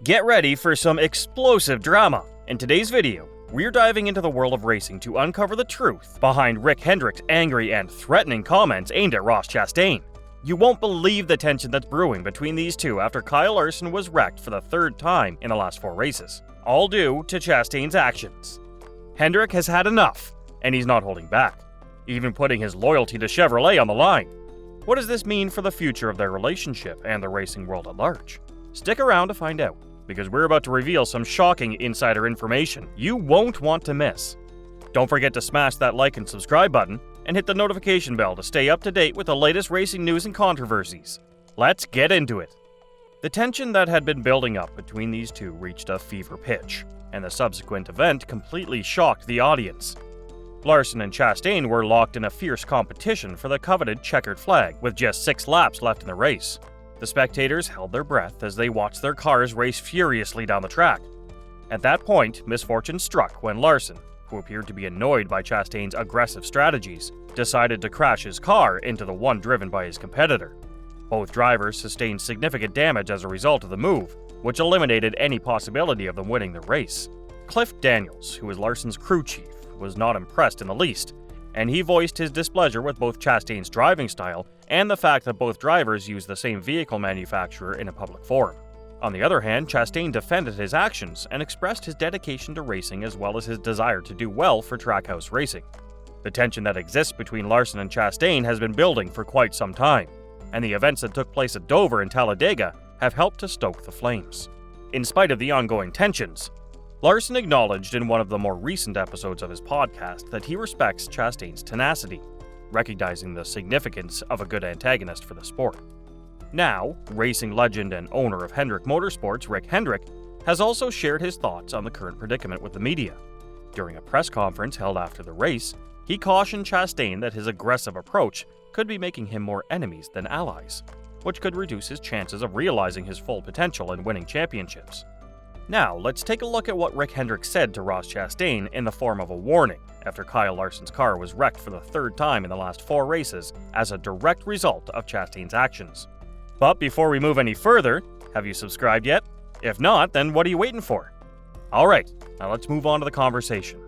Get ready for some explosive drama. In today's video, we're diving into the world of racing to uncover the truth behind Rick Hendrick's angry and threatening comments aimed at Ross Chastain. You won't believe the tension that's brewing between these two after Kyle Larson was wrecked for the third time in the last 4 races, all due to Chastain's actions. Hendrick has had enough, and he's not holding back, even putting his loyalty to Chevrolet on the line. What does this mean for the future of their relationship and the racing world at large? Stick around to find out, because we're about to reveal some shocking insider information you won't want to miss. Don't forget to smash that like and subscribe button, and hit the notification bell to stay up to date with the latest racing news and controversies. Let's get into it. The tension that had been building up between these two reached a fever pitch, and the subsequent event completely shocked the audience. Larson and Chastain were locked in a fierce competition for the coveted checkered flag with just 6 laps left in the race. The spectators held their breath as they watched their cars race furiously down the track. At that point, misfortune struck when Larson, who appeared to be annoyed by Chastain's aggressive strategies, decided to crash his car into the one driven by his competitor. Both drivers sustained significant damage as a result of the move, which eliminated any possibility of them winning the race. Cliff Daniels, who is Larson's crew chief, was not impressed in the least, and he voiced his displeasure with both Chastain's driving style and the fact that both drivers used the same vehicle manufacturer in a public forum. On the other hand, Chastain defended his actions and expressed his dedication to racing as well as his desire to do well for Trackhouse Racing. The tension that exists between Larson and Chastain has been building for quite some time, and the events that took place at Dover and Talladega have helped to stoke the flames. In spite of the ongoing tensions, Larson acknowledged in one of the more recent episodes of his podcast that he respects Chastain's tenacity, recognizing the significance of a good antagonist for the sport. Now, racing legend and owner of Hendrick Motorsports, Rick Hendrick, has also shared his thoughts on the current predicament with the media. During a press conference held after the race, he cautioned Chastain that his aggressive approach could be making him more enemies than allies, which could reduce his chances of realizing his full potential and winning championships. Now, let's take a look at what Rick Hendrick said to Ross Chastain in the form of a warning after Kyle Larson's car was wrecked for the 3rd time in the last 4 races as a direct result of Chastain's actions. But before we move any further, have you subscribed yet? If not, then what are you waiting for? Alright, now let's move on to the conversation.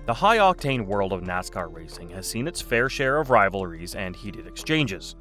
The high-octane world of NASCAR racing has seen its fair share of rivalries and heated exchanges,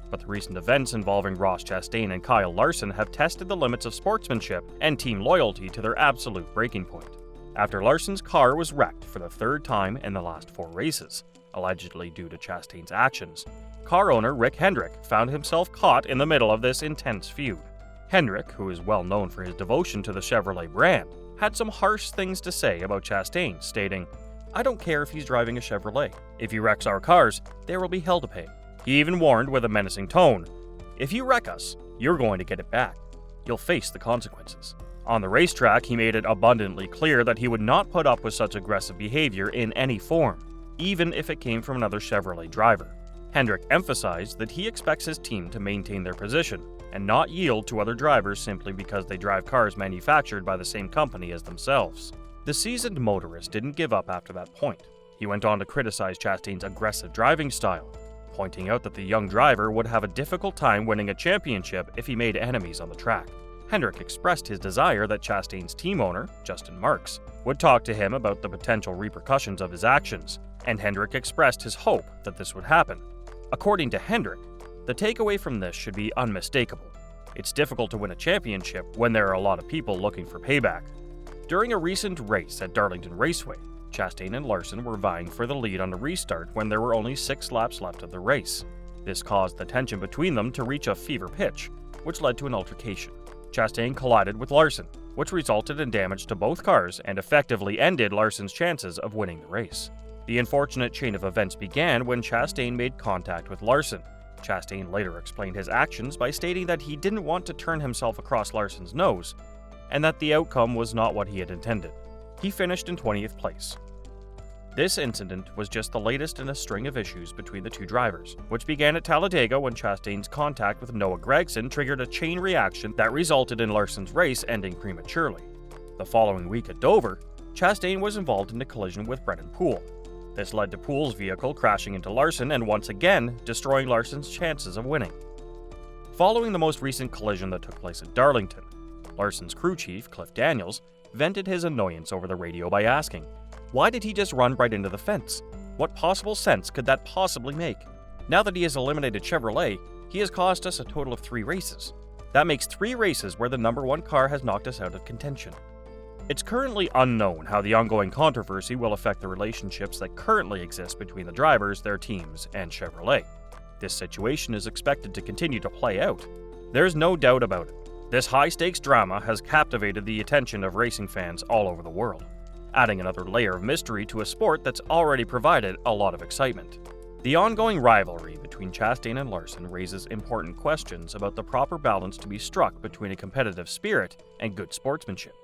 but the recent events involving Ross Chastain and Kyle Larson have tested the limits of sportsmanship and team loyalty to their absolute breaking point. After Larson's car was wrecked for the 3rd time in the last 4 races, allegedly due to Chastain's actions, car owner Rick Hendrick found himself caught in the middle of this intense feud. Hendrick, who is well known for his devotion to the Chevrolet brand, had some harsh things to say about Chastain, stating, "I don't care if he's driving a Chevrolet. If he wrecks our cars, there will be hell to pay." He even warned with a menacing tone, "If you wreck us, you're going to get it back. You'll face the consequences." On the racetrack, he made it abundantly clear that he would not put up with such aggressive behavior in any form, even if it came from another Chevrolet driver. Hendrick emphasized that he expects his team to maintain their position and not yield to other drivers simply because they drive cars manufactured by the same company as themselves. The seasoned motorist didn't give up after that point. He went on to criticize Chastain's aggressive driving style, pointing out that the young driver would have a difficult time winning a championship if he made enemies on the track. Hendrick expressed his desire that Chastain's team owner, Justin Marks, would talk to him about the potential repercussions of his actions, and Hendrick expressed his hope that this would happen. According to Hendrick, the takeaway from this should be unmistakable. It's difficult to win a championship when there are a lot of people looking for payback. During a recent race at Darlington Raceway, Chastain and Larson were vying for the lead on the restart when there were only 6 laps left of the race. This caused the tension between them to reach a fever pitch, which led to an altercation. Chastain collided with Larson, which resulted in damage to both cars and effectively ended Larson's chances of winning the race. The unfortunate chain of events began when Chastain made contact with Larson. Chastain later explained his actions by stating that he didn't want to turn himself across Larson's nose, and that the outcome was not what he had intended. He finished in 20th place. This incident was just the latest in a string of issues between the two drivers, which began at Talladega when Chastain's contact with Noah Gragson triggered a chain reaction that resulted in Larson's race ending prematurely. The following week at Dover, Chastain was involved in a collision with Brennan Poole. This led to Poole's vehicle crashing into Larson and once again destroying Larson's chances of winning. Following the most recent collision that took place at Darlington, Larson's crew chief, Cliff Daniels, vented his annoyance over the radio by asking, why did he just run right into the fence? What possible sense could that possibly make? Now that he has eliminated Chevrolet, he has cost us a total of 3 races. That makes 3 races where the number 1 car has knocked us out of contention. It's currently unknown how the ongoing controversy will affect the relationships that currently exist between the drivers, their teams, and Chevrolet. This situation is expected to continue to play out. There's no doubt about it. This high-stakes drama has captivated the attention of racing fans all over the world, adding another layer of mystery to a sport that's already provided a lot of excitement. The ongoing rivalry between Chastain and Larson raises important questions about the proper balance to be struck between a competitive spirit and good sportsmanship,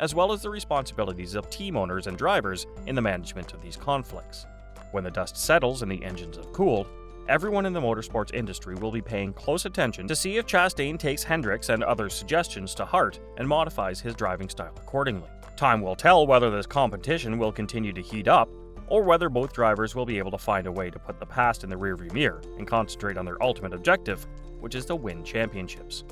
as well as the responsibilities of team owners and drivers in the management of these conflicts. When the dust settles and the engines have cooled, everyone in the motorsports industry will be paying close attention to see if Chastain takes Hendrick's and others' suggestions to heart and modifies his driving style accordingly. Time will tell whether this competition will continue to heat up, or whether both drivers will be able to find a way to put the past in the rearview mirror and concentrate on their ultimate objective, which is to win championships.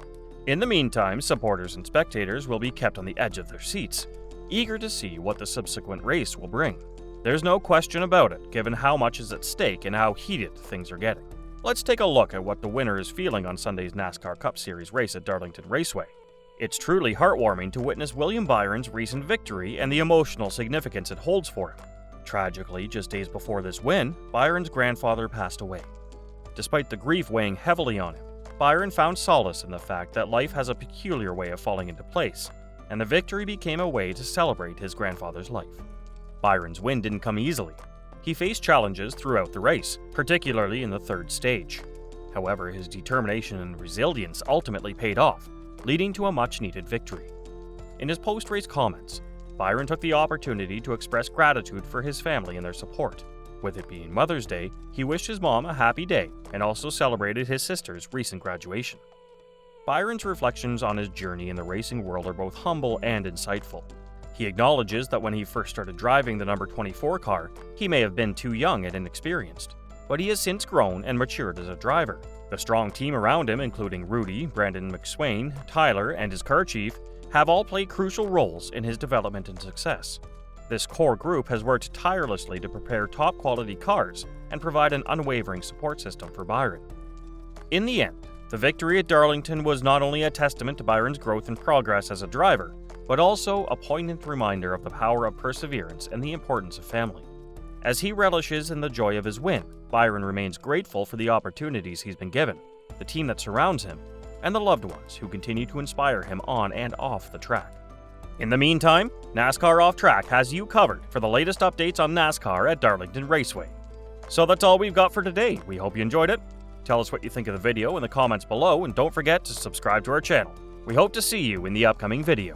In the meantime, supporters and spectators will be kept on the edge of their seats, eager to see what the subsequent race will bring. There's no question about it, given how much is at stake and how heated things are getting. Let's take a look at what the winner is feeling on Sunday's NASCAR Cup Series race at Darlington Raceway. It's truly heartwarming to witness William Byron's recent victory and the emotional significance it holds for him. Tragically, just days before this win, Byron's grandfather passed away. Despite the grief weighing heavily on him, Byron found solace in the fact that life has a peculiar way of falling into place, and the victory became a way to celebrate his grandfather's life. Byron's win didn't come easily. He faced challenges throughout the race, particularly in the 3rd stage. However, his determination and resilience ultimately paid off, leading to a much-needed victory. In his post-race comments, Byron took the opportunity to express gratitude for his family and their support. With it being Mother's Day, he wished his mom a happy day and also celebrated his sister's recent graduation. Byron's reflections on his journey in the racing world are both humble and insightful. He acknowledges that when he first started driving the number 24 car, he may have been too young and inexperienced, but he has since grown and matured as a driver. The strong team around him, including Rudy, Brandon McSwain, Tyler, and his car chief, have all played crucial roles in his development and success. This core group has worked tirelessly to prepare top-quality cars and provide an unwavering support system for Byron. In the end, the victory at Darlington was not only a testament to Byron's growth and progress as a driver, but also a poignant reminder of the power of perseverance and the importance of family. As he relishes in the joy of his win, Byron remains grateful for the opportunities he's been given, the team that surrounds him, and the loved ones who continue to inspire him on and off the track. In the meantime, NASCAR Off Track has you covered for the latest updates on NASCAR at Darlington Raceway. So that's all we've got for today. We hope you enjoyed it. Tell us what you think of the video in the comments below, and don't forget to subscribe to our channel. We hope to see you in the upcoming video.